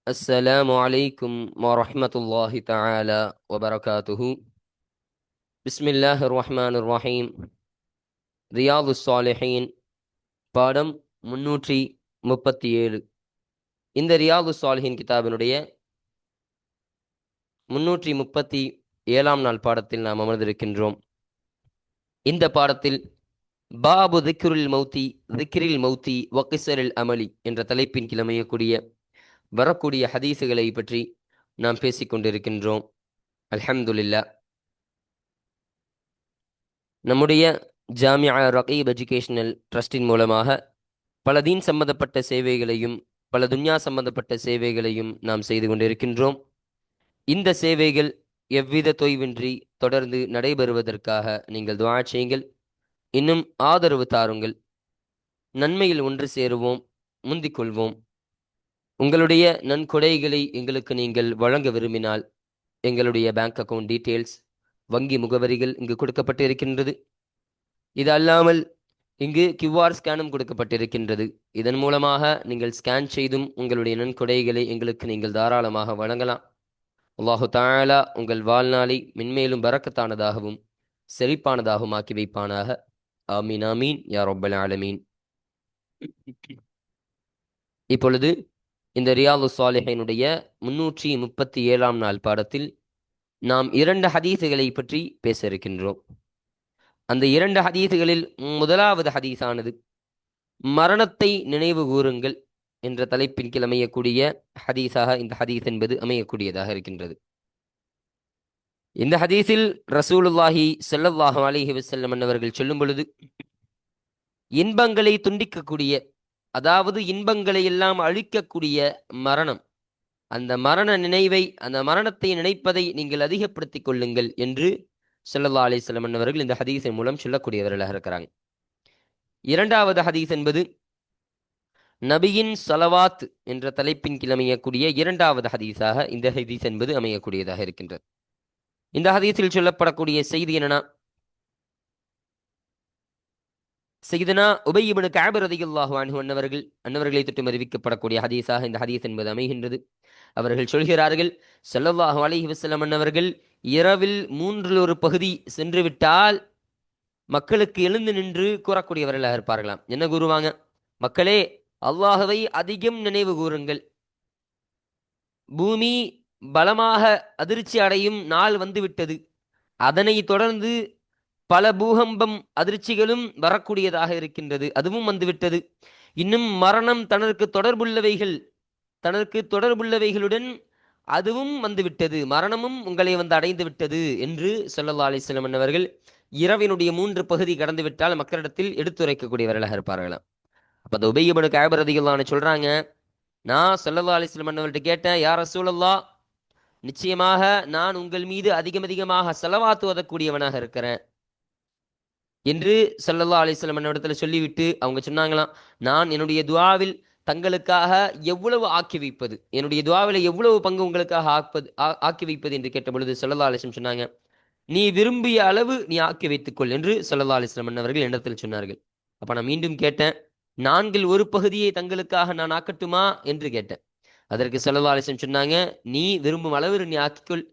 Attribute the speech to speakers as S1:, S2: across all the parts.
S1: السلام عليكم ورحمة الله تعالى وبركاته. بسم الله الرحمن الرحيم. ரியாது சாலிஹீன் பாடம் 337. இந்த ரியாது சாலிஹீன் கிதாபினுடைய 337ஆம் நாள் பாடத்தில் நாம் அமர்ந்திருக்கின்றோம். இந்த பாடத்தில் பாபு திக்ரில் மௌத்தி வகிசரில் அமலி என்ற தலைப்பின் கீழ் அமையக்கூடிய வரக்கூடிய ஹதீசுகளை பற்றி நாம் பேசிக்கொண்டிருக்கின்றோம். அல்ஹம்துலில்லாஹ். நம்முடைய ஜாமியா ரகீப் எஜுகேஷனல் ட்ரஸ்டின் மூலமாக பல தீன் சம்பந்தப்பட்ட சேவைகளையும் பல துன்யா சம்பந்தப்பட்ட சேவைகளையும் நாம் செய்து கொண்டிருக்கின்றோம். இந்த சேவைகள் எவ்வித தொய்வின்றி தொடர்ந்து நடைபெறுவதற்காக நீங்கள் துஆ செய்யுங்கள். இன்னும் ஆதரவு தாருங்கள். நன்மையில் ஒன்று சேருவோம், முந்திக் கொள்வோம். உங்களுடைய நன்கொடைகளை எங்களுக்கு நீங்கள் வழங்க விரும்பினால் எங்களுடைய பேங்க் அக்கவுண்ட் டீட்டெயில்ஸ், வங்கி முகவரிகள் இங்கு கொடுக்கப்பட்டு இருக்கின்றது. இது அல்லாமல் இங்கு கியூஆர் ஸ்கேனும் கொடுக்கப்பட்டிருக்கின்றது. இதன் மூலமாக நீங்கள் ஸ்கேன் செய்தும் உங்களுடைய நன்கொடைகளை எங்களுக்கு நீங்கள் தாராளமாக வழங்கலாம். அல்லாஹு தஆலா உங்கள் வாழ்நாளை மென்மேலும் பரக்கத்தானதாகவும் செழிப்பானதாகவும் ஆக்கி வைப்பானாக. ஆமீன் ஆமீன் யா ரப்பல் ஆலமீன். இப்பொழுது இந்த ரியாது சாலிஹீனுடைய 337ஆம் நாள் பாடத்தில் நாம் 2 ஹதீசுகளை பற்றி பேச இருக்கின்றோம். அந்த 2 ஹதீசுகளில் முதலாவது ஹதீஸானது மரணத்தை நினைவு கூறுங்கள் என்ற தலைப்பின் கீழ் அமையக்கூடிய ஹதீஸாக இந்த ஹதீஸ் என்பது அமையக்கூடியதாக இருக்கின்றது. இந்த ஹதீஸில் ரசூலுல்லாஹி ஸல்லல்லாஹு அலைஹி வஸல்லம் அவர்கள் சொல்லும் பொழுது, இன்பங்களை துண்டிக்கக்கூடிய, அதாவது இன்பங்களை எல்லாம் அழிக்கக்கூடிய மரணம், அந்த அந்த மரணத்தை நினைப்பதை நீங்கள் அதிகப்படுத்திக் கொள்ளுங்கள் என்று ஸல்லல்லாஹு அலைஹி வஸல்லம் அவர்கள் இந்த ஹதீஸின் மூலம் சொல்லக்கூடியவர்களாக இருக்கிறாங்க. இரண்டாவது ஹதீஸ் என்பது நபியின் ஸலவாத் என்ற தலைப்பின் கீழ் அமையக்கூடிய இரண்டாவது ஹதீஸாக இந்த ஹதீஸ் என்பது அமையக்கூடியதாக இருக்கின்றது. இந்த ஹதீஸில் சொல்லப்படக்கூடிய செய்தி என்னன்னா, சையதுனா உபய் இப்னு கஅப் ரலியல்லாஹு அன்ஹு அன்னவர்களை தொட்டு அறிவிக்கப்படக்கூடிய ஹதீஸாக இந்த ஹதீஸ் என்பது அமைகின்றது. அவர்கள் சொல்கிறார்கள், ஸல்லல்லாஹு அலைஹி வஸல்லம் அன்னவர்கள் இரவில் 1/3 பகுதி சென்று விட்டால் மக்களுக்கு எழுந்து நின்று கூறக்கூடியவர்களாக இருப்பார்களாம். என்ன கூறுவாங்க? மக்களே, அல்லாஹ்வை அதிகம் நினைவு கூறுங்கள். பூமி பலமாக அதிர்ச்சி அடையும் நாள் வந்துவிட்டது. அதனை தொடர்ந்து பல பூகம்பம் அதிர்ச்சிகளும் வரக்கூடியதாக இருக்கின்றது, அதுவும் வந்துவிட்டது. இன்னும் மரணம் தனக்கு தொடர்புள்ளவைகளுடன் அதுவும் வந்துவிட்டது, மரணமும் உங்களை வந்து அடைந்து விட்டது என்று ஸல்லல்லாஹு அலைஹி வஸல்லம் அவர்கள் இரவினுடைய 3 பகுதி கடந்து விட்டால் மக்களிடத்தில் எடுத்துரைக்கக்கூடியவர்களாக இருப்பார்களாம். அப்ப அந்த உபய் இப்னு கஅப் ரலியல்லாஹு அன்ஹு சொல்றாங்க, நான் ஸல்லல்லாஹு அலைஹி வஸல்லம் அவர்கள்ட்ட கேட்டேன், யா ரசூலல்லாஹ், நிச்சயமாக நான் உங்கள் மீது அதிகமாக ஸலவாத் ஓதக்கூடியவனாக இருக்கிறேன் என்று ஸல்லல்லாஹு அலைஹி வஸல்லம் இடத்துல சொல்லிவிட்டு அவங்க சொன்னாங்களாம், நான் என்னுடைய துஆவில் தங்களுக்காக எவ்வளவு ஆக்கி வைப்பது, என்னுடைய துஆவில் எவ்வளவு பங்கு உங்களுக்காக ஆக்கி வைப்பது என்று கேட்ட பொழுது ஸல்லல்லாஹு அலைஹி வஸல்லம் சொன்னாங்க, நீ விரும்பிய அளவு நீ ஆக்கி வைத்துக்கொள் என்று ஸல்லல்லாஹு அலைஹி வஸல்லம் அவர்கள் என்னிடத்தில் சொன்னார்கள். அப்ப நான் மீண்டும் கேட்டேன், 4/1 பகுதியை தங்களுக்காக நான் ஆக்கட்டுமா என்று கேட்டேன். அதற்கு ஸல்லல்லாஹு அலைஹி வஸல்லம் சொன்னாங்க, நீ விரும்பும் அளவு நீ ஆக்கிக்கொள்.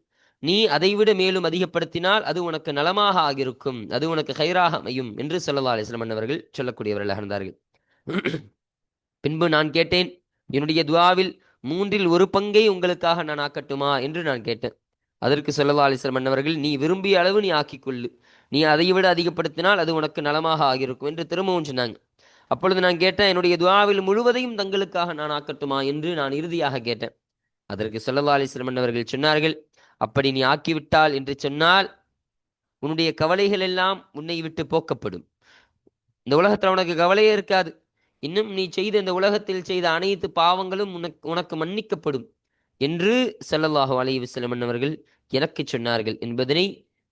S1: நீ அதைவிட மேலும் அதிகப்படுத்தினால் அது உனக்கு நலமாக ஆகியிருக்கும், அது உனக்கு ஹைராக அமையும் என்று ஸல்லல்லாஹு அலைஹி வஸல்லம் அவர்கள் சொல்லக்கூடியவர்களாக இருந்தார்கள். பின்பு நான் கேட்டேன், என்னுடைய துஆவில் 1/3 பங்கை உங்களுக்காக நான் ஆக்கட்டுமா என்று நான் கேட்டேன். அதற்கு ஸல்லல்லாஹு அலைஹி வஸல்லம் அவர்கள், நீ விரும்பிய அளவு நீ ஆக்கிக்கொள்ளு, நீ அதைவிட அதிகப்படுத்தினால் அது உனக்கு நலமாக ஆகியிருக்கும் என்று திரும்பவும் சொன்னாங்க. அப்பொழுது நான் கேட்டேன், என்னுடைய துஆவில் முழுவதையும் தங்களுக்காக நான் ஆக்கட்டுமா என்று நான் இறுதியாக கேட்டேன். அதற்கு ஸல்லல்லாஹு அலைஹி வஸல்லம் அவர்கள் சொன்னார்கள், அப்படி நீ ஆக்கிவிட்டால் என்று சொன்னால் உன்னுடைய கவலைகள் எல்லாம் உன்னை விட்டு போக்கப்படும். இந்த உலகத்தில் உனக்கு கவலையே இருக்காது. இன்னும் நீ இந்த உலகத்தில் செய்த அனைத்து பாவங்களும் உனக்கு மன்னிக்கப்படும் என்று ஸல்லல்லாஹு அலைஹி வஸல்லம் அவர்கள் எனக்கு சொன்னார்கள் என்பதனை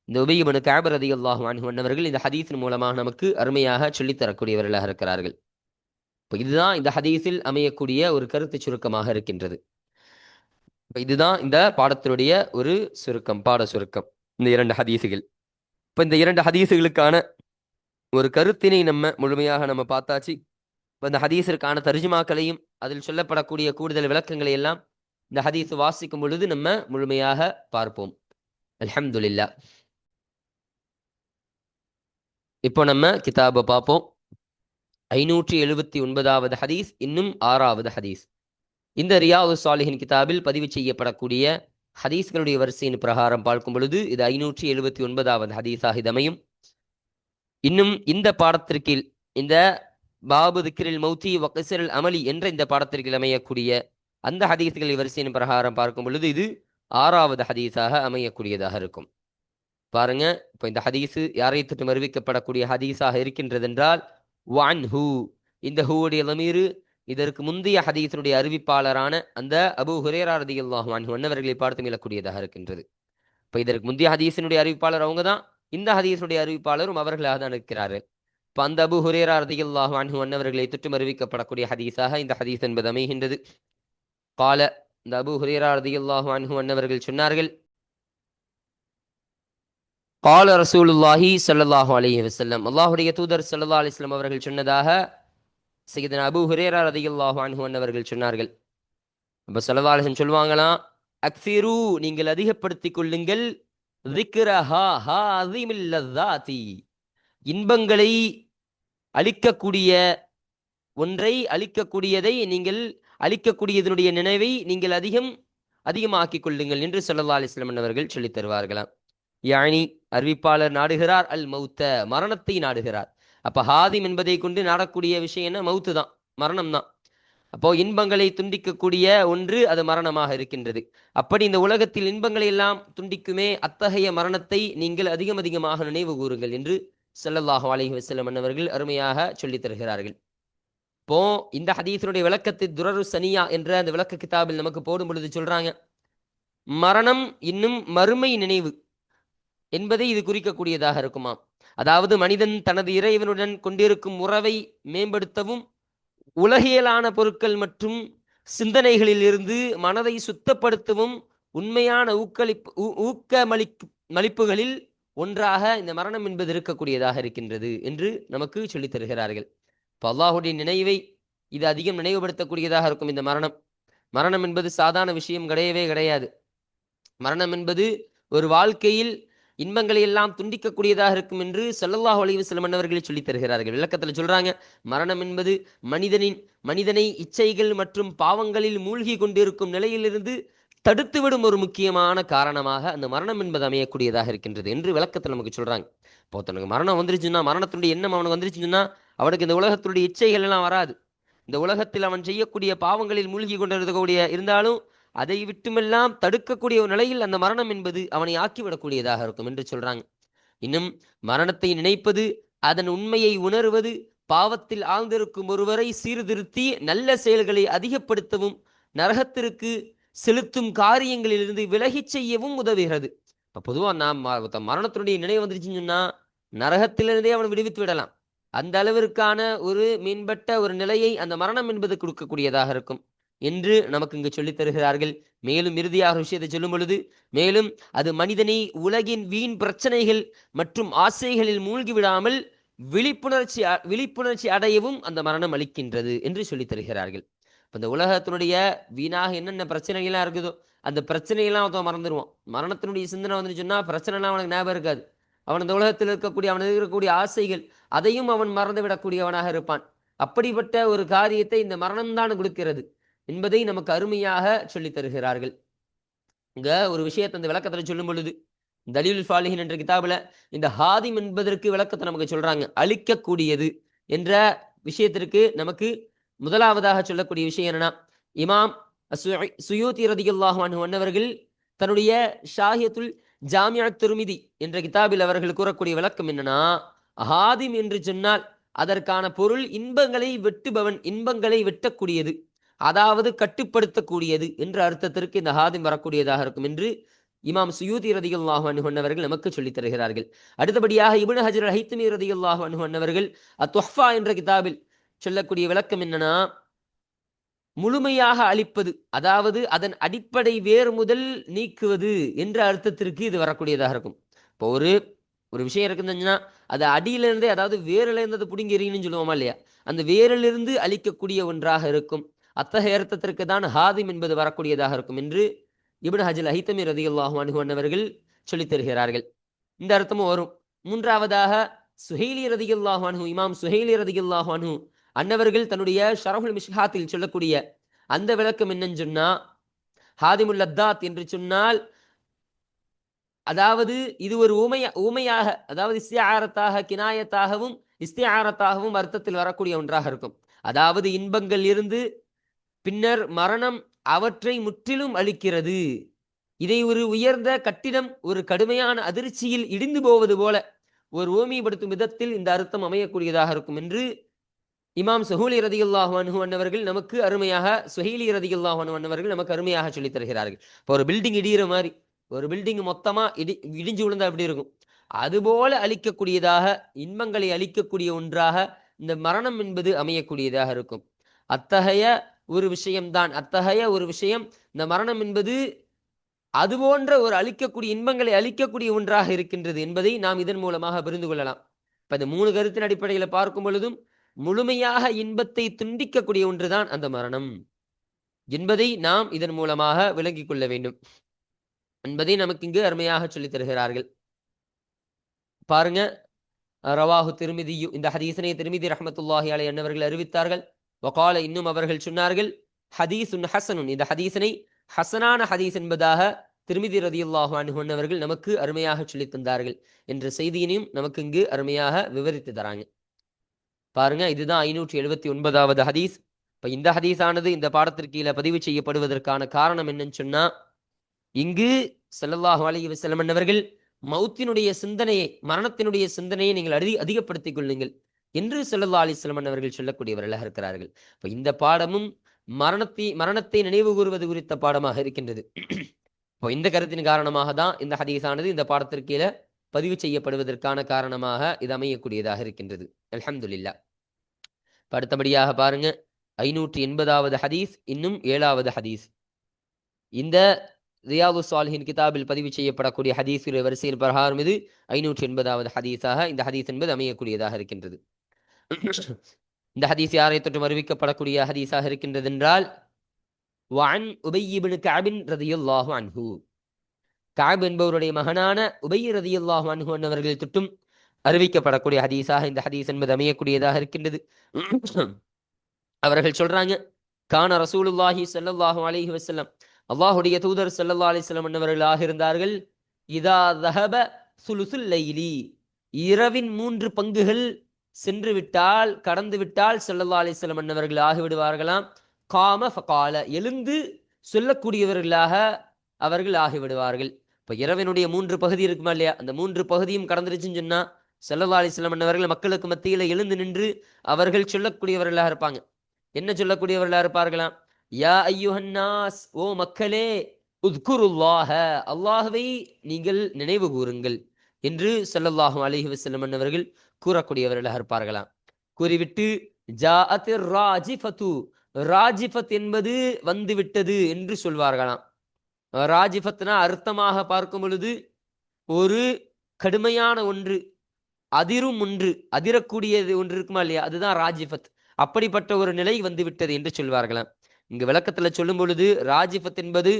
S1: இந்த உபய் இப்னு கஅப் ரலியல்லாஹு அன்ஹு அவர்கள் இந்த ஹதீஸின் மூலமாக நமக்கு அருமையாக சொல்லித் தரக்கூடியவர்களாக இருக்கிறார்கள். இப்போ இதுதான் இந்த ஹதீஸில் அமையக்கூடிய ஒரு கருத்து சுருக்கமாக இருக்கின்றது. இதுதான் இந்த பாடத்தினுடைய ஒரு பாட சுருக்கம், இந்த 2 ஹதீஸுகள். இப்போ இந்த 2 ஹதீஸுகளுக்கான ஒரு கருத்தினை முழுமையாக பார்த்தாச்சு. இப்போ இந்த ஹதீஸிற்கான தர்ஜுமாக்களையும் அதில் சொல்லப்படக்கூடிய கூடுதல் விளக்கங்களை எல்லாம் இந்த ஹதீஸ் வாசிக்கும் பொழுது நம்ம முழுமையாக பார்ப்போம். அல்ஹம்துலில்லாஹ். இப்போ நம்ம கிதாபை பார்ப்போம். 579வது ஹதீஸ், இன்னும் 6வது ஹதீஸ். இந்த ரியாது சாலிஹின் கிதாபில் பதிவு செய்யப்படக்கூடிய ஹதீஸ்களுடைய வரிசையின் பிரகாரம் பார்க்கும் பொழுது இது 579வது ஹதீஸாக இதமையும். இன்னும் இந்த பாடத்திற்கு, இந்த பாபு திக்ரில் மௌத்தி வக்ஸில் அமலி என்ற இந்த பாடத்திற்கு அமையக்கூடிய அந்த ஹதீஸ்களின் வரிசையின் பிரகாரம் பார்க்கும் பொழுது இது 6வது ஹதீஸாக அமையக்கூடியதாக இருக்கும். பாருங்க, இப்போ இந்த ஹதீஸு யாரை தொட்டு அறிவிக்கப்படக்கூடிய ஹதீஸாக இருக்கின்றது என்றால் வான் ஹூ, இந்த ஹூவுடைய லமீரு இதற்கு முந்தைய ஹதீஸனுடைய அறிவிப்பாளரான அந்த அபூ ஹுரைரா ரலியல்லாஹு அன்ஹு அன்னவர்களை பார்த்து மீளக்கூடியதாக இருக்கின்றது. இப்போ இதற்கு முந்தைய ஹதீஸினுடைய அறிவிப்பாளர் அவங்க தான், இந்த ஹதீஸுடைய அறிவிப்பாளரும் அவர்களாக தான் இருக்கிறார்கள். இப்போ அந்த அபூ ஹுரைரா ரலியல்லாஹு அன்ஹு அன்னவர்களை தொட்டு அறிவிக்கப்படக்கூடிய ஹதீஸாக இந்த ஹதீஸ் என்பது அமைகின்றது. கால, இந்த அபூ ஹுரைரா ரலியல்லாஹு அன்ஹு அன்னவர்கள் சொன்னார்கள், கால ரசூலுல்லாஹி ஸல்லல்லாஹு அலைஹி வஸல்லம், அல்லாஹ்வுடைய தூதர் ஸல்லல்லாஹு அலைஹி வஸல்லம் அவர்கள் சொன்னதாக சையதுனா அபூ ஹுரைரா ரலியல்லாஹு அன்ஹு அன்னவர்கள் சொன்னார்கள். அப்போ ஸல்லல்லாஹு அலைஹி வஸல்லம் சொல்லுவாங்களாம், அக்ஸிரு, நீங்கள் அதிகப்படுத்திக் கொள்ளுங்கள், ذிக்ரஹா ஹாஸிமில் லஸ்ஸாதி, இன்பங்களை அளிக்கக்கூடிய ஒன்றை, அளிக்கக்கூடியதை நீங்கள், அளிக்கக்கூடியதனுடைய நினைவை நீங்கள் அதிகமாக்கிக் கொள்ளுங்கள் என்று ஸல்லல்லாஹு அலைஹி வஸல்லம் அவர்கள் சொல்லித் தருவார்களாம். யானி, அறிவிப்பாளர் நாடுகிறார் அல் மௌத்த, மரணத்தை நாடுகிறார். அப்ப ஹாதிம் என்பதை கொண்டு நாடக்கூடிய விஷயம் என்ன? மௌத்து தான், மரணம் தான். அப்போ இன்பங்களை துண்டிக்கக்கூடிய ஒன்று அது மரணமாக இருக்கின்றது. அப்படி இந்த உலகத்தில் இன்பங்களை எல்லாம் துண்டிக்குமே அத்தகைய மரணத்தை நீங்கள் அதிகமாக நினைவு கூறுங்கள் என்று ஸல்லல்லாஹு அலைஹி வஸல்லம் அவர்கள் அருமையாக சொல்லித் தருகிறார்கள். இப்போ இந்த ஹதீஸினுடைய விளக்கத்தை துரரு சனியா என்ற அந்த விளக்க கிதாபில் நமக்கு போடும் பொழுது சொல்றாங்க, மரணம் இன்னும் மறுமை நினைவு என்பதை இது குறிக்கக்கூடியதாக இருக்குமாம். அதாவது மனிதன் தனது இறைவனுடன் கொண்டிருக்கும் உறவை மேம்படுத்தவும், உலகியலான பொருட்கள் மற்றும் சிந்தனைகளில் இருந்து மனதை சுத்தப்படுத்தவும் உண்மையான ஊக்கமளிப்புகளில் ஒன்றாக இந்த மரணம் என்பது இருக்கக்கூடியதாக இருக்கின்றது என்று நமக்கு சொல்லித் தருகிறார்கள். இப்போ அல்லாஹுடைய நினைவை இது அதிகம் நினைவுபடுத்தக்கூடியதாக இருக்கும் இந்த மரணம். மரணம் என்பது சாதாரண விஷயம் கிடையவே கிடையாது. மரணம் என்பது ஒரு வாழ்க்கையில் இன்பங்களை எல்லாம் துண்டிக்கக்கூடியதாக இருக்கும் என்று ஸல்லல்லாஹு அலைஹி வஸல்லம் அவர்கள் சொல்லித் தருகிறார்கள். விளக்கத்தில் சொல்றாங்க, மரணம் என்பது மனிதனை இச்சைகள் மற்றும் பாவங்களில் மூழ்கி கொண்டிருக்கும் நிலையிலிருந்து தடுத்துவிடும் ஒரு முக்கியமான காரணமாக அந்த மரணம் என்பது அமையக்கூடியதாக இருக்கின்றது என்று விளக்கத்தில் நமக்கு சொல்றாங்க. இப்போ தனக்கு மரணம் வந்துருச்சுன்னா, மரணத்தினுடைய எண்ணம் அவனுக்கு வந்துருச்சுன்னா அவனுக்கு இந்த உலகத்தினுடைய இச்சைகள் எல்லாம் வராது. இந்த உலகத்தில் அவன் செய்யக்கூடிய பாவங்களில் மூழ்கி கொண்டிருக்கக்கூடிய இருந்தாலும் அதை விட்டுமெல்லாம் தடுக்கக்கூடிய ஒரு நிலையில் அந்த மரணம் என்பது அவனை ஆக்கிவிடக்கூடியதாக இருக்கும் என்று சொல்றாங்க. இன்னும் மரணத்தை நினைப்பது, அதன் உண்மையை உணர்வது, பாவத்தில் ஆழ்ந்திருக்கும் ஒருவரை சீர்திருத்தி நல்ல செயல்களை அதிகப்படுத்தவும், நரகத்திற்கு செலுத்தும் காரியங்களிலிருந்து விலகிச் செய்யவும் உதவுகிறது. இப்போ பொதுவாக நாம் மரணத்தினுடைய நினைவு வந்துருச்சுன்னு சொன்னா நரகத்திலிருந்தே அவனை விடுவித்து விடலாம். அந்த அளவிற்கான ஒரு மேம்பட்ட ஒரு நிலையை அந்த மரணம் என்பது கொடுக்கக்கூடியதாக இருக்கும் என்று நமக்கு இங்கு சொல்லித் தருகிறார்கள். மேலும் இறுதியாக விஷயத்தை சொல்லும் பொழுது, மேலும் அது மனிதனை உலகின் வீண் பிரச்சனைகள் மற்றும் ஆசைகளில் மூழ்கி விடாமல் விழிப்புணர்ச்சி அடையவும் அந்த மரணம் அளிக்கின்றது என்று சொல்லித் தருகிறார்கள். இந்த உலகத்தினுடைய வீணாக என்னென்ன பிரச்சனைகள்லாம் இருக்குதோ அந்த பிரச்சனையெல்லாம் அவன் மறந்துடுவான். மரணத்தினுடைய சிந்தனை வந்து சொன்னா பிரச்சனைலாம் அவனுக்கு ஞாபகம் இருக்காது. அவன் இந்த உலகத்தில் அவனுக்கு இருக்கக்கூடிய ஆசைகள் அதையும் அவன் மறந்து விடக்கூடியவனாக இருப்பான். அப்படிப்பட்ட ஒரு காரியத்தை இந்த மரணம்தான் கொடுக்கிறது என்பதை நமக்கு அருமையாக சொல்லித் தருகிறார்கள். இங்க ஒரு விஷயத்தை அந்த விளக்கத்தில் சொல்லும் பொழுது, தலீலுல் ஃபாலிஹின் என்ற கிதாபுல இந்த ஹாதிம் என்பதற்கு விளக்கத்தை நமக்கு சொல்றாங்க. அழிக்கக்கூடியது என்ற விஷயத்திற்கு நமக்கு முதலாவதாக சொல்லக்கூடிய விஷயம் என்னன்னா, இமாம் சுயூத்தி ரலியல்லாஹு அன்ஹு அன்னவர்கள் தன்னுடைய ஷாஹியத்துல் ஜாமியா திர்மிதி என்ற கிதாபில் அவர்கள் கூறக்கூடிய விளக்கம் என்னன்னா, ஹாதிம் என்று சொன்னால் அதற்கான பொருள் இன்பங்களை வெட்டுபவன், இன்பங்களை வெட்டக்கூடியது, அதாவது கட்டுப்படுத்தக்கூடியது என்ற அர்த்தத்திற்கு இந்த ஹாதிம் வரக்கூடியதாக இருக்கும் என்று இமாம் சுயூதி ரலியல்லாஹு அன்ஹு அன்னவர்கள் நமக்கு சொல்லித் தருகிறார்கள். அடுத்தபடியாக இப்னு ஹஜர் அல் ஹைத்தமி ரலியல்லாஹு அன்ஹு அன்னவர்கள் அத்-துஹ்ஃபா என்ற கிதாபில் சொல்லக்கூடிய விளக்கம் என்னன்னா, முழுமையாக அழிப்பது, அதாவது அதன் அடிப்படை வேறு முதல் நீக்குவது என்ற அர்த்தத்திற்கு இது வரக்கூடியதாக இருக்கும். இப்போ ஒரு விஷயம் இருக்குதுன்னா அது அடியிலிருந்தே, அதாவது வேரிலிருந்து அது பிடுங்கி எறியணும்னு சொல்லுவோமா இல்லையா, அந்த வேரிலிருந்து அழிக்கக்கூடிய ஒன்றாக இருக்கும். அத்தகைய அர்த்தத்திற்கு தான் ஹாதிம் என்பது வரக்கூடியதாக இருக்கும் என்று இப்னு ஹஜ்ர் ஹைத்தமி ரலியல்லாஹு அன்ஹு அன்னவர்கள் சொல்லித் தருகிறார்கள். இந்த அர்த்தமும் வரும். மூன்றாவதாக சுஹைலி ரலியல்லாஹு அன்ஹு, இமாம் சுஹைலி ரலியல்லாஹு அன்ஹு அன்னவர்கள் தன்னுடைய ஷரஹுல் மிஷ்காத்தில் சொல்லக்கூடிய அந்த விளக்கம் என்னன்னு சொன்னா, ஹாதிமுல் லத்தாத் என்று சொன்னால் அதாவது இது ஒரு ஊமையாக, அதாவது இஸ்திஆரத்தாக, கினாயத்தாகவும் இஸ்திஆரத்தாகவும் அர்த்தத்தில் வரக்கூடிய ஒன்றாக இருக்கும். அதாவது இன்பங்கள் இருந்து பின்னர் மரணம் அவற்றை முற்றிலும் அளிக்கிறது. இதை ஒரு உயர்ந்த கட்டிடம் ஒரு கடுமையான அதிர்ச்சியில் இடிந்து போவது போல ஒரு ஓமியப்படுத்தும் விதத்தில் இந்த அர்த்தம் அமையக்கூடியதாக இருக்கும் என்று இமாம் சுஹைலி ரலியல்லாஹு அன்ஹு அன்னவர்கள் நமக்கு அருமையாக, சுஹைலி ரலியல்லாஹு அன்ஹு அன்னவர்கள் நமக்கு அருமையாக சொல்லித் தருகிறார்கள். இப்போ ஒரு பில்டிங் இடிகிற மாதிரி, ஒரு பில்டிங் மொத்தமா இடிஞ்சு விழுந்தா எப்படி இருக்கும், அதுபோல அழிக்கக்கூடியதாக, இன்பங்களை அளிக்கக்கூடிய ஒன்றாக இந்த மரணம் என்பது அமையக்கூடியதாக இருக்கும். அத்தகைய ஒரு விஷயம்தான், அத்தகைய ஒரு விஷயம் இந்த மரணம் என்பது அது போன்ற ஒரு அளிக்கக்கூடிய, இன்பங்களை அளிக்கக்கூடிய ஒன்றாக இருக்கின்றது என்பதை நாம் இதன் மூலமாக புரிந்து கொள்ளலாம். இப்ப இந்த 3 கருத்தின் அடிப்படையில் பார்க்கும் பொழுதும் முழுமையாக இன்பத்தை துண்டிக்கக்கூடிய ஒன்றுதான் அந்த மரணம் என்பதை நாம் இதன் மூலமாக விளங்கிக் கொள்ள வேண்டும் என்பதை நமக்கு இங்கு அருமையாக சொல்லித் தருகிறார்கள். பாருங்க, ரவாஹு திர்மிதி, இந்த ஹதீஸனை திர்மிதி ரஹ்மத்துல்லாஹி அலைஹி அன்னவர்கள் அறிவித்தார்கள். வகால, இன்னும் அவர்கள் சொன்னார்கள், ஹதீசுன் ஹஸனுன், இந்த ஹதீஸனை ஹசனான ஹதீஸ் என்பதாக திர்மிதி ரலியல்லாஹு அன்ஹு அன்னவர்கள் நமக்கு அருமையாக சொல்லித் தந்தார்கள் என்ற செய்தியினையும் நமக்கு இங்கு அருமையாக விவரித்து தராங்க. பாருங்க, இதுதான் 579வது ஹதீஸ். இப்ப இந்த ஹதீஸானது இந்த பாடத்திற்கு கீழே பதிவு செய்யப்படுவதற்கான காரணம் என்னன்னு சொன்னா, இங்கு ஸல்லல்லாஹு அலைஹி வஸல்லம் அன்னவர்கள் மௌத்தினுடைய சிந்தனையை, மரணத்தினுடைய சிந்தனையை நீங்கள் அதிகப்படுத்திக் கொள்ளுங்கள் என்று ஸல்லல்லாஹு அலைஹி வஸல்லம் அன்னவர்கள் சொல்லக்கூடியவர்களாக இருக்கிறார்கள். இப்ப இந்த பாடமும் மரணத்தை நினைவு கூறுவது குறித்த பாடமாக இருக்கின்றது. இப்போ இந்த கருத்தின் காரணமாக தான் இந்த ஹதீஸானது இந்த பாடத்திற்கு கீழே பதிவு செய்யப்படுவதற்கான காரணமாக இது அமையக்கூடியதாக இருக்கின்றது. அல்ஹம்துலில்லாஹ். அடுத்தபடியாக பாருங்க, 580வது ஹதீஸ், இன்னும் 7வது ஹதீஸ். இந்த ரியாதுஸ் ஸாலிஹீன் கிதாபில் பதிவு செய்யப்படக்கூடிய ஹதீஸ் வரிசையில் பிரகாரம் இது 580வது ஹதீஸாக இந்த ஹதீஸ் என்பது அமையக்கூடியதாக இருக்கின்றது. இந்த ஹதீஸ் யாரை தொற்றும் அறிவிக்கப்படக்கூடிய ஹதீஸாக இருக்கின்றது என்றால், வஅன் உபை இப்னு கஅப் ரலியல்லாஹு அன்ஹு, கஅப் என்பவருடைய மகனான உபை ரலியல்லாஹு அன்ஹு அவர்கள் தொட்டும் அறிவிக்கப்படக்கூடிய ஹதீஸாக இந்த ஹதீஸ் என்பது அமையக்கூடியதாக இருக்கின்றது. அவர்கள் சொல்றாங்க, கான ரசூலுல்லாஹி ஸல்லல்லாஹு அலைஹி வஸல்லம், அல்லாஹ்வுடைய தூதர் ஸல்லல்லாஹு அலைஹி வஸல்லம் என்பவர்களாக இருந்தார்கள், இதா ذهب ثلث الليل, இரவின் 3 பங்குகள் சென்று விட்டால், கடந்து விட்டால் ஸல்லல்லாஹு அலைஹி வஸல்லம் என்பவர்கள் ஆகிவிடுவார்களாம். காம ஃபகால, எழுந்து சொல்லக்கூடியவர்களாக அவர்கள் ஆகிவிடுவார்கள். இப்ப இரவினுடைய 3 பகுதி இருக்குமா இல்லையா, அந்த 3 பகுதியும் கடந்துருச்சுன்னு சொன்னா ஸல்லல்லாஹு அலைஹி வஸல்லம் என்பவர்கள் மக்களுக்கு மத்தியில எழுந்து நின்று அவர்கள் சொல்லக்கூடியவர்களாக இருப்பாங்க. என்ன சொல்லக்கூடியவர்களாக இருப்பார்களாம், யா ஐயுஹன்னாஸ், ஓ மக்களே, உத்குருல்லாஹ, அல்லாஹ்வை நீங்கள் நினைவு கூறுங்கள் என்று ஸல்லல்லாஹு அலைஹி வஸல்லம் என்பவர்கள் கூறக்கூடியவர்களாக இருப்பார்களாம். கூறிவிட்டு ஜாஅத்திர் ராஜிஃபத்து, ராஜிஃபத் என்பது வந்துவிட்டது என்று சொல்வார்களாம். ராஜிஃபத்னா அர்த்தமாக பார்க்கும் பொழுது ஒரு கடுமையான ஒன்று, அதிரும் ஒன்று, அதிரக்கூடியது ஒன்று இருக்குமா இல்லையா, அதுதான் ராஜிஃபத். அப்படிப்பட்ட ஒரு நிலை வந்து விட்டது என்று சொல்வார்களாம். இங்கு விளக்கத்துல சொல்லும் பொழுது ராஜிஃபத் என்பது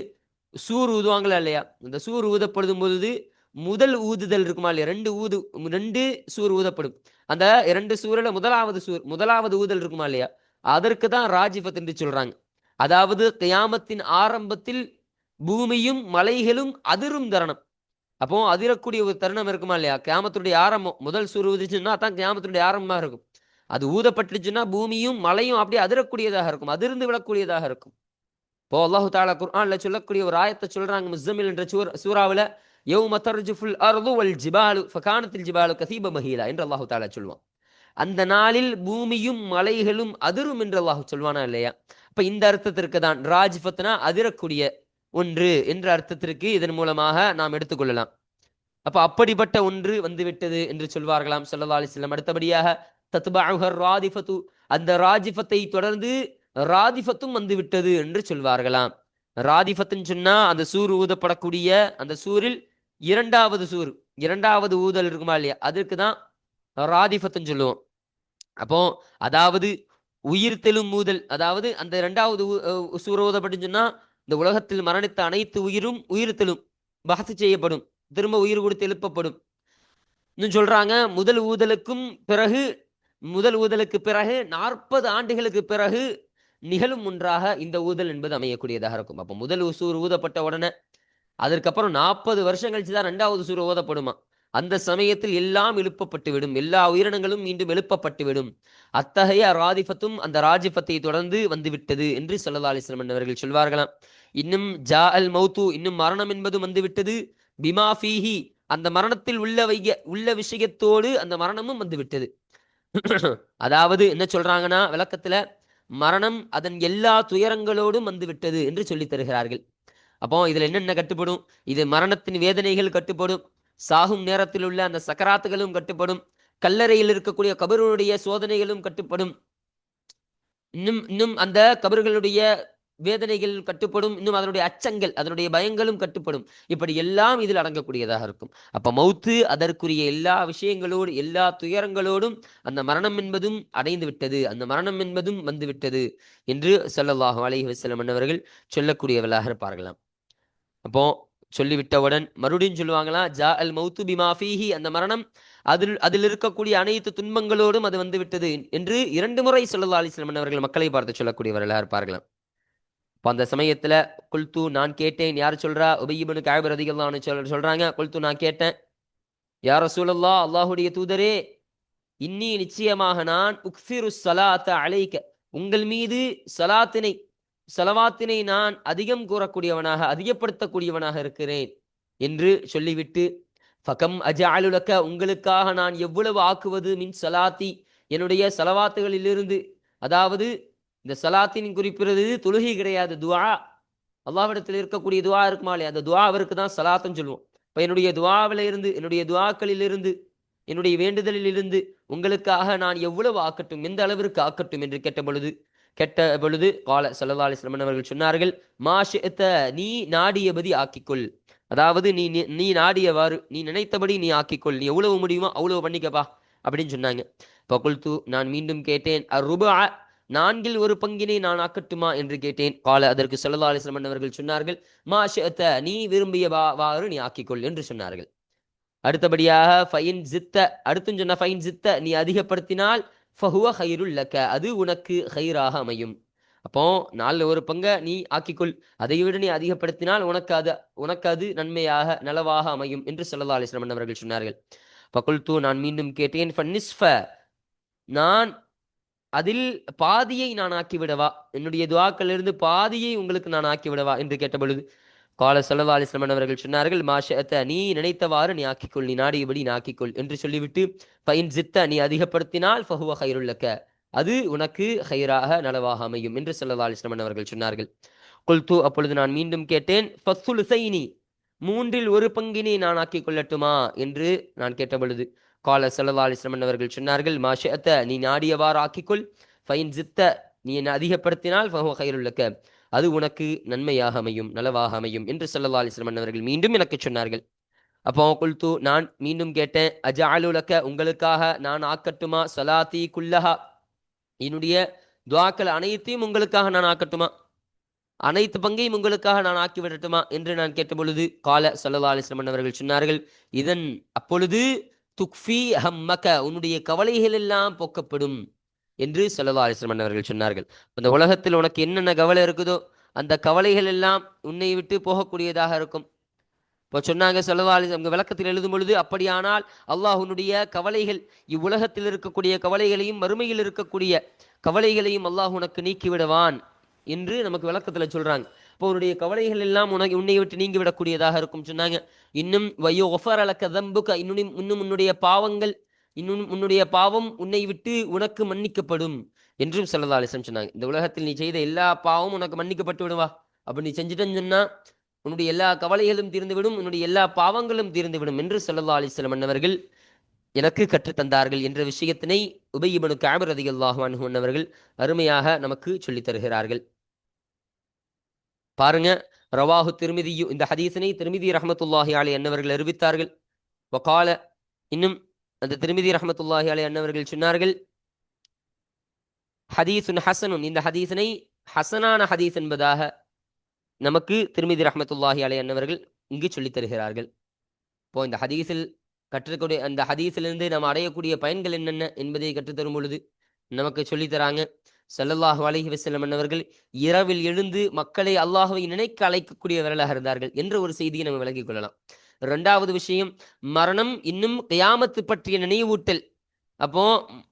S1: சூர் ஊதுவாங்களா இல்லையா, இந்த சூர் ஊதப்படும் பொழுது முதல் ஊதுதல் இருக்குமா இல்லையா, 2 சூர் ஊதப்படும். அந்த 2 சூரில் முதலாவது ஊதல் இருக்குமா இல்லையா, அதற்கு தான் ராஜிஃபத் என்று சொல்றாங்க. அதாவது கியாமத்தின் ஆரம்பத்தில் பூமியும் மலைகளும் அதிரும் தருணம். அப்போ அதிரக்கூடிய ஒரு தருணம் இருக்குமா இல்லையா, கியாமத்துடைய ஆரம்பம், முதல் சூர் ஊதிச்சுன்னா தான் கியாமத்துடைய ஆரம்பமா இருக்கும். அது ஊதப்பட்டுச்சுன்னா பூமியும் மலையும் அப்படியே அதிரக்கூடியதாக இருக்கும், அதிர்ந்து விடக்கூடியதாக இருக்கும். இப்போ அல்லாஹு தஆலா குர்ஆன்ல சொல்லக்கூடிய ஒரு ஆயத்தை சொல்றாங்க, முஸ்ஸமில் என்ற சூராவில், யௌம தர்ஜுஃபுல் அர்து வல் ஜிபாலு ஃபகானத்தில் ஜிபாலு கஸீப மஹீலா என்று அல்லாஹு தஆலா சொல்வான். அந்த நாளில் பூமியும் மலைகளும் அதிரும் என்று அல்லாஹ் சொல்வானா இல்லையா. அப்ப இந்த அர்த்தத்திற்கு தான் ராஜிஃபத்னா அதிரக்கூடிய ஒன்று என்ற அர்த்தத்திற்கு இதன் மூலமாக நாம் எடுத்துக்கொள்ளலாம். அப்ப அப்படிப்பட்ட ஒன்று வந்துவிட்டது என்று சொல்வார்களாம் ஸல்லல்லாஹு அலைஹி வஸல்லம். அடுத்தபடியாக தத்பஅஹர் ராதிஃபத்து, அந்த ராஜிஃபத்தை தொடர்ந்து ராதிஃபத்தும் வந்துவிட்டது என்று சொல்வார்களாம். ராதிஃபத்துன்னு சொன்னா அந்த சூர் ஊதப்படக்கூடிய அந்த சூரில் இரண்டாவது ஊதல் இருக்குமா இல்லையா, அதற்கு தான் ராதிஃபத்துன்னு சொல்லுவோம். அப்போ அதாவது உயிர் தெழும்பூதல், அதாவது அந்த இரண்டாவது சூற ஓதப்பட்டுன்னு சொன்னா இந்த உலகத்தில் மரணித்த அனைத்து உயிரும் உயிர் தெழும், பஹ்ஸ் செய்யப்படும், திரும்ப உயிர் கொடுத்து எழுப்பப்படும். இன்னும் சொல்றாங்க முதல் ஊதலுக்கு பிறகு 40 ஆண்டுகளுக்கு பிறகு நிகழும் ஒன்றாக இந்த ஊதல் என்பது அமையக்கூடியதாக இருக்கும். அப்ப முதல் சூர் ஊதப்பட்ட உடனே அதற்கப்புறம் 40 வருஷம் கழிச்சு தான் 2வது சூர் ஓதப்படுமா. அந்த சமயத்தில் எல்லாம் எழுப்பப்பட்டு விடும், எல்லா உயிரினங்களும் மீண்டும் எழுப்பப்பட்டு விடும். அத்தகைய ராதிஃபத்தும் அந்த ராஜிஃபத்தை தொடர்ந்து வந்துவிட்டது என்று ஸல்லல்லாஹு அலைஹி வஸல்லம் அவர்கள் சொல்வார்களாம். இன்னும் ஜா அல் மௌத்து, இன்னும் மரணம் என்பது வந்துவிட்டது. பிமா ஃபீஹி, அந்த மரணத்தில் உள்ள விஷயத்தோடு அந்த மரணமும் வந்துவிட்டது. அதாவது என்ன சொல்றாங்கன்னா விளக்கத்துல, மரணம் அதன் எல்லா துயரங்களோடும் வந்துவிட்டது என்று சொல்லி தருகிறார்கள். அப்போ இதுல என்னென்ன கட்டுப்படும்? இது மரணத்தின் வேதனைகள் கட்டுப்படும், சாகும் நேரத்தில் உள்ள அந்த சக்கராத்துகளும் கட்டுப்படும், கல்லறையில் இருக்கக்கூடிய கபருடைய சோதனைகளும் கட்டுப்படும், இன்னும் அந்த கபர்களுடைய வேதனைகள் கட்டுப்படும், இன்னும் அதனுடைய அச்சங்கள், அதனுடைய பயங்களும் கட்டுப்படும். இப்படி எல்லாம் இதில் அடங்கக்கூடியதாக இருக்கும். அப்ப மௌத்து அதற்குரிய எல்லா விஷயங்களோடு எல்லா துயரங்களோடும் அந்த மரணம் என்பதும் அடைந்து விட்டது, அந்த மரணம் என்பதும் வந்து விட்டது என்று ஸல்லல்லாஹு அலைஹி வஸல்லம் அவர்கள் சொல்லக்கூடியவர்களாக இருப்பார்களாம். அப்போ சொல்லிவிட்டவுடன் மறுபடியும் சொல்லுவாங்களா, ஜா அல் மௌத்து பிமா ஃபீஹி, அந்த மரணம் அதில் இருக்கக்கூடிய அனைத்து துன்பங்களோடும் அது வந்து விட்டது என்று 2 முறை ஸல்லல்லாஹு அலைஹி வஸல்லம் அவர்கள் மக்களை பார்த்து சொல்லக்கூடியவர்களாக இருப்பார்களாம். அப்போ அந்த சமயத்துல குல்து, நான் கேட்டேன். யார் சொல்றா? உபய் இப்னு கஅப் ரலியல்லாஹு அன்ஹு சொல்றாங்க. குல்து, நான் கேட்டேன், யா ரசூலல்லாஹ், அல்லாஹ்வுடைய தூதரே, இன்னி, நிச்சயமாக நான், உக்ஸிரு ஸலாத்த அலைக்க, உங்கள் மீது ஸலவாத்தினை நான் அதிகம் கூறக்கூடியவனாக அதிகப்படுத்தக்கூடியவனாக இருக்கிறேன் என்று சொல்லிவிட்டு, ஃபகம் அஜஅலு லக, உங்களுக்காக நான் எவ்வளவு ஆக்குவது, மின் ஸலாத்தி, என்னுடைய ஸலவாத்துகளிலிருந்து. அதாவது இந்த ஸலாத்தின் குறிப்பிடுறது தொழுகை கிடையாது, துஆ. அல்லாஹ்விடத்தில் இருக்கக்கூடிய துஆ இருக்குமா இல்லையா, அந்த துஆ அவருக்கு தான் ஸலாத்துன்னு சொல்லுவோம். இப்போ என்னுடைய துஆவில இருந்து, என்னுடைய துஆக்களிலிருந்து, என்னுடைய வேண்டுதலில் இருந்து உங்களுக்காக நான் எவ்வளவு ஆக்கட்டும், எந்த அளவிற்கு ஆக்கட்டும் என்று கேட்ட பொழுது கால ஸல்லல்லாஹு அலைஹி வஸல்லம் அவர்கள் சொன்னார்கள், மா ஷிஅத, நீ நாடியபடி ஆக்கிக்கொள். அதாவது நீ நாடியவாறு, நீ நினைத்தபடி நீ ஆக்கிக்கொள், நீ எவ்வளவு முடியுமோ அவ்வளவு பண்ணிக்கப்பா அப்படின்னு சொன்னாங்க. ஃபகுல்து, நான் மீண்டும் கேட்டேன், அர்ருபா, 4/1 நான் ஆக்கட்டுமா என்று கேட்டேன். கால, அதற்கு ஸல்லல்லாஹு அலைஹி வஸல்லம் அவர்கள் சொன்னார்கள், மா ஷிஅத, நீ விரும்பியவாறு நீ ஆக்கிக்கொள் என்று சொன்னார்கள். அடுத்தபடியாக ஃபைன் ஜித்த, அடுத்தும் சொன்ன ஃபைன் ஜித்த, நீ அதிகப்படுத்தினால் ஃபஹுவ ஹைருல் லக்க, அது உனக்கு ஹைராக அமையும். அப்போ 4/1 நீ ஆக்கிக்கொள், அதை விட நீ அதிகப்படுத்தினால் உனக்கு அது நன்மையாக நலவாக அமையும் என்று ஸல்லல்லாஹு அலைஹி வஸல்லம் அவர்கள் சொன்னார்கள். ஃபகுல்து, நான் மீண்டும் கேட்டேன், ஃபன்னிஸ்ஃப, நான் அதில் பாதியை நான் ஆக்கிவிடவா, என்னுடைய துஆக்களிலிருந்து பாதியை உங்களுக்கு நான் ஆக்கிவிடவா என்று கேட்டபொழுது கால ஸல்லல்லாஹு அலைஹி வஸல்லம் அவர்கள் சொன்னார்கள், மா ஷஅத, நீ நினைத்தவாறு நீ ஆக்கிக்கொள், நீ நாடியபடி நீ ஆக்கிக்கொள் என்று சொல்லிவிட்டு, ஃபைன் ஜித்த, நீ அதிகப்படுத்தினால் ஃபஹுவ ஹைருல் லக்க, அது உனக்கு ஹைராக நலவாக அமையும் என்று ஸல்லல்லாஹு அலைஹி வஸல்லம் அவர்கள் சொன்னார்கள். குல்து, அப்பொழுது நான் மீண்டும் கேட்டேன், ஃபஸ்ஸுலுஸைனி, 3/1 நான் ஆக்கிக் கொள்ளட்டுமா என்று நான் கேட்டபொழுது கால ஸல்லல்லாஹு அலைஹி வஸல்லம் அவர்கள் சொன்னார்கள், மா ஷஅத, நீ நாடியவாறு ஆக்கிக்கொள், ஃபைன் ஜித்த, நீ என்ன அதிகப்படுத்தினால் ஃபஹுவ ஹைருல் லக்க, அது உனக்கு நன்மையாக அமையும், நலவாக அமையும் என்று ஸல்லல்லாஹு அலைஹி வஸல்லம் அவர்கள் மீண்டும் எனக்கு சொன்னார்கள். அப்போ குல்து, நான் மீண்டும் கேட்டேன், அஜஅலு லக, உங்களுக்காக நான் ஆக்கட்டுமா, ஸலாத்தி குல்லஹா, என்னுடைய துஆக்கள் அனைத்தையும் உங்களுக்காக நான் ஆக்கட்டுமா, அனைத்து பங்கையும் உங்களுக்காக நான் ஆக்கிவிடட்டுமா என்று நான் கேட்டபொழுது கால ஸல்லல்லாஹு அலைஹி வஸல்லம் அவர்கள் சொன்னார்கள், இதன் அப்பொழுது துக்ஃபி ஹம்மக, உன்னுடைய கவலைகள் எல்லாம் போக்கப்படும் என்று ஸல்லல்லாஹு அலைஹி வஸல்லம் அவர்கள் சொன்னார்கள். இந்த உலகத்தில் உனக்கு என்னென்ன கவலை இருக்குதோ அந்த கவலைகள் எல்லாம் உன்னை விட்டு போகக்கூடியதாக இருக்கும். இப்போ சொன்னாங்க ஸல்லல்லாஹு அலைஹி வஸல்லம் விளக்கத்தில் எழுதும் பொழுது, அப்படியானால் அல்லாஹ் உன்னுடைய கவலைகள், இவ்வுலகத்தில் இருக்கக்கூடிய கவலைகளையும் மறுமையில் இருக்கக்கூடிய கவலைகளையும் அல்லாஹ் உனக்கு நீக்கிவிடுவான் என்று நமக்கு விளக்கத்தில் சொல்றாங்க. இப்போ உன்னுடைய கவலைகள் எல்லாம் உன்னை விட்டு நீங்கி விடக்கூடியதாக இருக்கும் சொன்னாங்க. இன்னும் வயோஃபர் அலக்க தம்புக, இன்னும் உன்னுடைய பாவம் உன்னை விட்டு உனக்கு மன்னிக்கப்படும் என்றும் ஸல்லல்லாஹு அலைஹி வஸல்லம் சொன்னாங்க. இந்த உலகத்தில் நீ செய்த எல்லா பாவமும் உனக்கு மன்னிக்கப்பட்டு விடுவா. அப்படி நீ செஞ்சுட்டேன்னு சொன்னா உன்னுடைய எல்லா கவலைகளும் தீர்ந்துவிடும், உன்னுடைய எல்லா பாவங்களும் தீர்ந்துவிடும் என்று ஸல்லல்லாஹு அலைஹி வஸல்லம் அவர்கள் எனக்கு கற்றுத்தந்தார்கள் என்ற விஷயத்தினை உபய் இப்னு கஅப் ரலியல்லாஹு அன்ஹு அவர்கள் அருமையாக நமக்கு சொல்லித் தருகிறார்கள். பாருங்க, ரவாஹு திர்மிதி, இந்த ஹதீஸினை திர்மிதி ரஹ்மத்துல்லாஹி அலைஹி அன்னவர்கள் அறிவித்தார்கள். வகால, இன்னும் அந்த திர்மிதி ரஹ்மத்துல்லாஹி அலைஹி அன்னவர்கள் சொன்னார்கள், ஹதீசுன் ஹசனுன், இந்த ஹதீஸினை ஹசனான ஹதீஸ் என்பதாக நமக்கு திருமிதி ரஹ்மத்துல்லாஹி அலைஹி அன்னவர்கள் இங்கு சொல்லித் தருகிறார்கள். இப்போ இந்த ஹதீஸில் கற்றுக்கூடிய அந்த ஹதீஸிலிருந்து நாம் அடையக்கூடிய பயன்கள் என்னென்ன என்பதை கற்றுத்தரும் பொழுது நமக்கு சொல்லித் தராங்க. ஸல்லல்லாஹு அலைஹி வஸல்லம் அன்னவர்கள் இரவில் எழுந்து மக்களை அல்லாஹ்வை நினைக்க அழைக்கக்கூடியவர்களாக இருந்தார்கள் என்ற ஒரு செய்தியை நம்ம விளங்கிக் கொள்ளலாம். இரண்டாவது விஷயம், மரணம் இன்னும் கியாமத்து பற்றிய நினைவூட்டல். அப்போ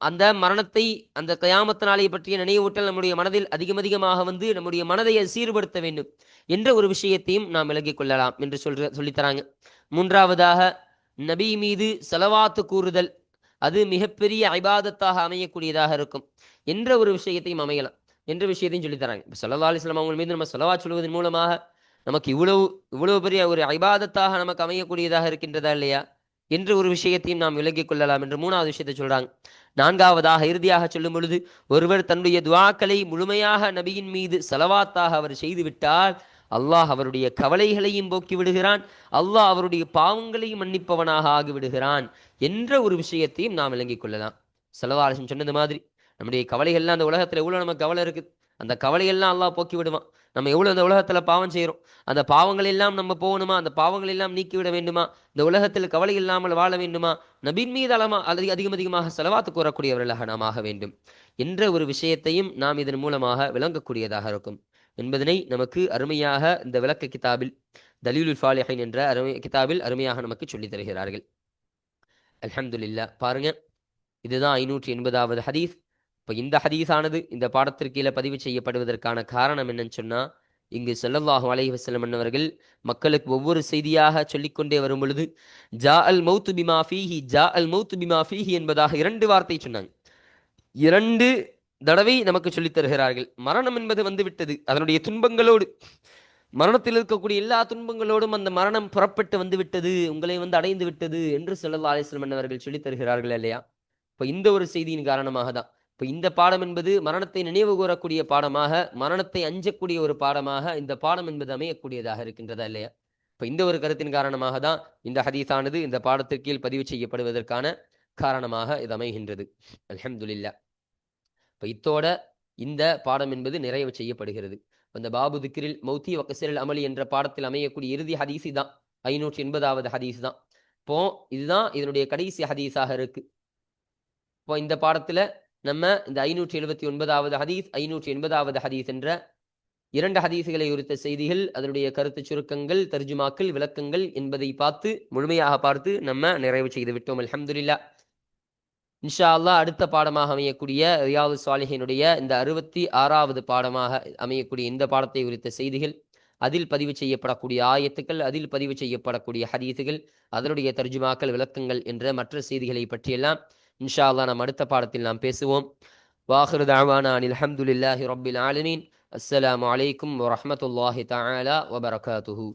S1: அந்த மரணத்தை, அந்த கியாமத்து நாளை பற்றிய நினைவூட்டல் நம்முடைய மனதில் அதிகமாக வந்து நம்முடைய மனதை சீர்படுத்த வேண்டும் என்ற ஒரு விஷயத்தையும் நாம் விளங்கிக் கொள்ளலாம் என்று சொல்லித்தராங்க. மூன்றாவதாக, நபி மீது ஸலவாத்து கூறுதல், அது மிகப்பெரிய இபாதத்தாக அமையக்கூடியதாக இருக்கும் என்ற ஒரு விஷயத்தையும் அமையலாம் என்ற விஷயத்தையும் சொல்லித்தராங்க. இப்போ ஸல்லல்லாஹு அலைஹி வஸல்லம் அவங்க மீது நம்ம ஸலவாத் சொல்வதன் மூலமாக நமக்கு இவ்வளவு பெரிய ஒரு இபாதத்தாக நமக்கு அமையக்கூடியதாக இருக்கின்றதா இல்லையா என்ற ஒரு விஷயத்தையும் நாம் விளங்கிக் கொள்ளலாம் என்று மூணாவது விஷயத்தை சொல்றாங்க. நான்காவதாக, இறுதியாக சொல்லும் பொழுது, ஒருவர் தன்னுடைய துஆக்களை முழுமையாக நபியின் மீது ஸலவாத்தாக அவர் செய்துவிட்டால் அல்லாஹ் அவருடைய கவலைகளையும் போக்கி விடுகிறான், அல்லாஹ் அவருடைய பாவங்களையும் மன்னிப்பவனாக ஆகிவிடுகிறான் என்ற ஒரு விஷயத்தையும் நாம் விளங்கிக் கொள்ளலாம். ஸல்லல்லாஹு அலைஹி வஸல்லம் சொன்னது மாதிரி நம்முடைய கவலைகள்லாம், அந்த உலகத்தில் எவ்வளோ நமக்கு கவலை இருக்குது, அந்த கவலையெல்லாம் அல்லாஹ் போக்கி விடுவான். நம்ம எவ்வளோ அந்த உலகத்தில் பாவம் செய்கிறோம், அந்த பாவங்கள் எல்லாம் நம்ம போகணுமா, அந்த பாவங்கள் எல்லாம் நீக்கிவிட வேண்டுமா, இந்த உலகத்தில் கவலை இல்லாமல் வாழ வேண்டுமா, நபின் மீது அதிகமாக ஸலவாத்து கூறக்கூடியவர்களாக நாம் ஆக வேண்டும் என்ற ஒரு விஷயத்தையும் நாம் இதன் மூலமாக விளங்கக்கூடியதாக இருக்கும் என்பதனை நமக்கு அருமையாக இந்த விளக்க கிதாபில் தலீலுல் ஃபாலிஹீன் என்ற கிதாபில் அருமையாக நமக்கு சொல்லித் தருகிறார்கள். அல்ஹம்துலில்லாஹ். பாருங்க, இதுதான் 580வது ஹதீஸ். இப்போ இந்த ஹதீஸானது இந்த பாடத்திற்கு கீழே பதிவு செய்யப்படுவதற்கான காரணம் என்னன்னு சொன்னா, இங்கு ஸல்லல்லாஹு அலைஹி வஸல்லம் அன்னவர்கள் மக்களுக்கு ஒவ்வொரு செய்தியாக சொல்லிக்கொண்டே வரும் பொழுது ஜா அல் மௌத்து பிமா ஃபீஹி, ஜா அல் மௌத்து பிமா ஃபீஹி என்பதாக 2 வார்த்தை சொன்னாங்க. 2 தடவை நமக்கு சொல்லித் தருகிறார்கள். மரணம் என்பது வந்துவிட்டது, அதனுடைய துன்பங்களோடு, மரணத்தில் இருக்கக்கூடிய எல்லா துன்பங்களோடும் அந்த மரணம் புறப்பட்டு வந்துவிட்டது, உங்களை அடைந்து விட்டது என்று ஸல்லல்லாஹு அலைஹி வஸல்லம் அன்னவர்கள் சொல்லித் தருகிறார்கள் இல்லையா. இப்போ இந்த ஒரு செய்தியின் காரணமாக தான் இப்போ இந்த பாடம் என்பது மரணத்தை நினைவு கூறக்கூடிய பாடமாக, மரணத்தை அஞ்சக்கூடிய ஒரு பாடமாக இந்த பாடம் என்பது அமையக்கூடியதாக இருக்கின்றதா இல்லையா. இப்போ இந்த ஒரு கருத்தின் காரணமாக தான் இந்த ஹதீஸானது இந்த பாடத்திற்கு கீழ் பதிவு செய்யப்படுவதற்கான காரணமாக இது அமைகின்றது. அல்ஹம்துலில்லாஹ். இப்போ இத்தோட இந்த பாடம் என்பது நிறைவு செய்யப்படுகிறது. இந்த பாபு திக்ரில் மௌத்தி வக்கசிரல் அமலி என்ற பாடத்தில் அமையக்கூடிய இறுதி ஹதீஸி தான் 580வது ஹதீஸ் தான். இப்போ இதுதான் இதனுடைய கடைசி ஹதீஸாக இருக்கு. இப்போ இந்த பாடத்துல நம்ம இந்த 579வது ஹதீஸ், 580வது ஹதீஸ் என்ற 2 ஹதீஸ்களை குறித்த செய்திகள், அதனுடைய கருத்து சுருக்கங்கள், தர்ஜுமாக்கள், விளக்கங்கள் என்பதை முழுமையாக பார்த்து நம்ம நிறைவு செய்து விட்டோம். அல்ஹம்துலில்லாஹ். இன்ஷா அல்லாஹ் அடுத்த பாடமாக அமையக்கூடிய ரியாதுஸ் ஸாலிஹீனுடைய இந்த 66வது பாடமாக அமையக்கூடிய இந்த பாடத்தை குறித்த செய்திகள், அதில் பதிவு செய்யப்படக்கூடிய ஆயத்துக்கள், அதில் பதிவு செய்யப்படக்கூடிய ஹதீஸுகள், அதனுடைய தர்ஜுமாக்கள், விளக்கங்கள் என்ற மற்ற செய்திகளை பற்றியெல்லாம் இன்ஷா அல்லாஹ் நாம் அடுத்த பாடத்தில் நாம் பேசுவோம். வாஹிரு தஅவானா அனில் ஹம்துலில்லாஹி ரப்பில் ஆலமீன். அஸ்ஸலாமு அலைக்கும் வரஹ்மத்துல்லாஹி தஆலா வபரகாத்துஹு.